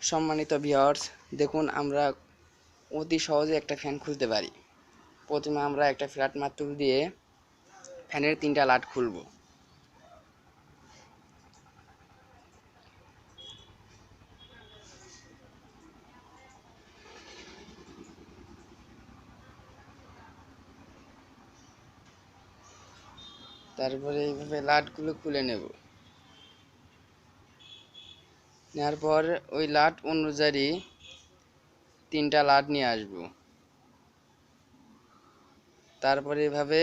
সম্মানিত ভিউয়ার্স, দেখুন আমরা অতি সহজে একটা ফ্যান খুলতে পারি। প্রথমে আমরা একটা ফ্ল্যাট মারতুল দিয়ে ফ্যানের 3টা লাট খুলব। তারপরে এইভাবে লাটগুলো খুলে নেব। নেওয়ার পর ওই লাট অনুযায়ী 3টা লাট নিয়ে আসব। তারপরে এভাবে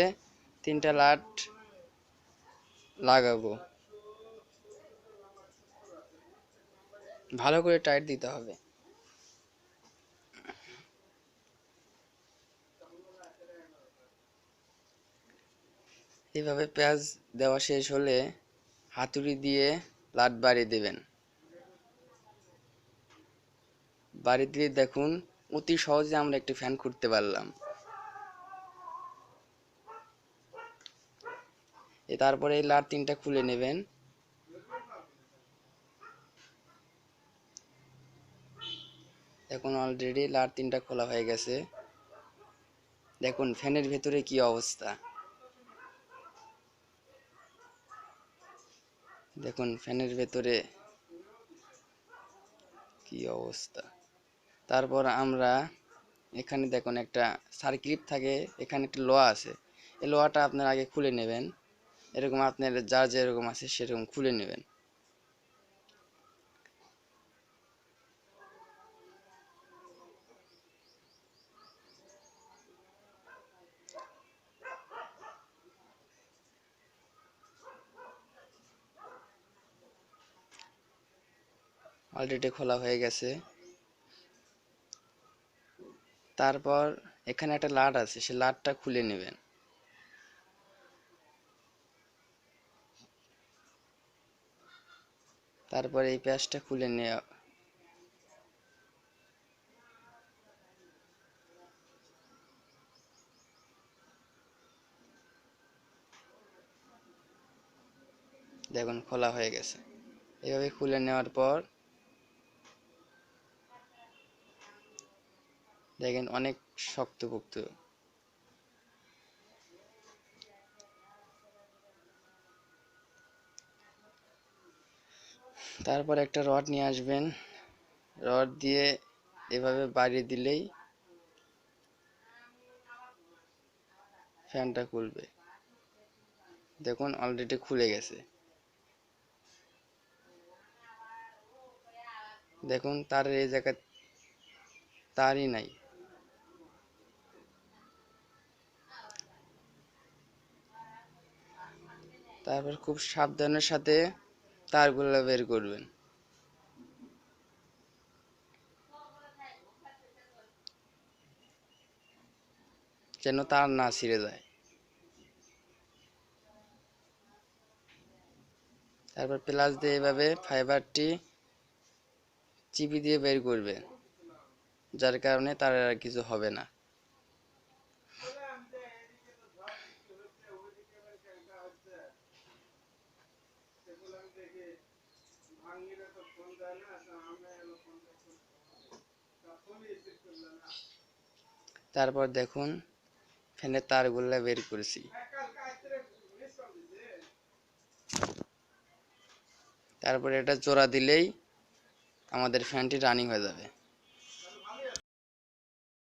3টা লাট লাগাবো। ভালো করে টাইট দিতে হবে। এইভাবে পেঁয়াজ দেওয়া শেষ হলে হাতুড়ি দিয়ে লাট বাড়িয়ে দেবেন। বাড়ি দিয়ে দেখুন অতি সহজে আমরা একটি ফ্যান খুলতে পারলাম। তারপরে এই লাট 3টা খুলে নেবেন। এখন অলরেডি লাট 3টা খোলা হয়ে গেছে। দেখুন ফ্যানের ভেতরে কি অবস্থা। দেখুন ফ্যানের ভেতরে কি অবস্থা। তারপর আমরা এখানে দেখুন একটা সার্কিট থাকে, এখানে একটা লোহা আছে। এই লোহাটা আপনার আগে খুলে নেবেন। এরকম আপনার যার যেরকম আছে সেরকম খুলে নেবেন। অলরেডি খোলা হয়ে গেছে। তারপর এখানে একটা লাট আছে, সেই লাটটা খুলে নেবেন। তারপর এই প্যাচটা খুলে নেওয়া। দেখুন খোলা হয়ে গেছে। এভাবে খুলে নেওয়ার পর দেখেন অনেক শক্তপোক্ত। তারপর একটা রড নিয়ে আসবেন। রড দিয়ে এভাবে বাড়িয়ে দিলেই ফ্যানটা খুলবে। দেখুন অলরেডি খুলে গেছে। দেখুন তারের এই জায়গায় তারই নাই। তারপর খুব সাবধানের সাথে তারগুলো বের করবেন, যেন তার না ছিঁড়ে যায়। তারপর প্লাস দিয়ে এভাবে ফাইবারটি চিপি দিয়ে বের করবে, যার কারণে তার আর কিছু হবে না। তারপর দেখুন ফ্যানের তারগুলো বের করেছি। তারপর এটা জোড়া দিলেই আমাদের ফ্যানটি রানিং হয়ে যাবে।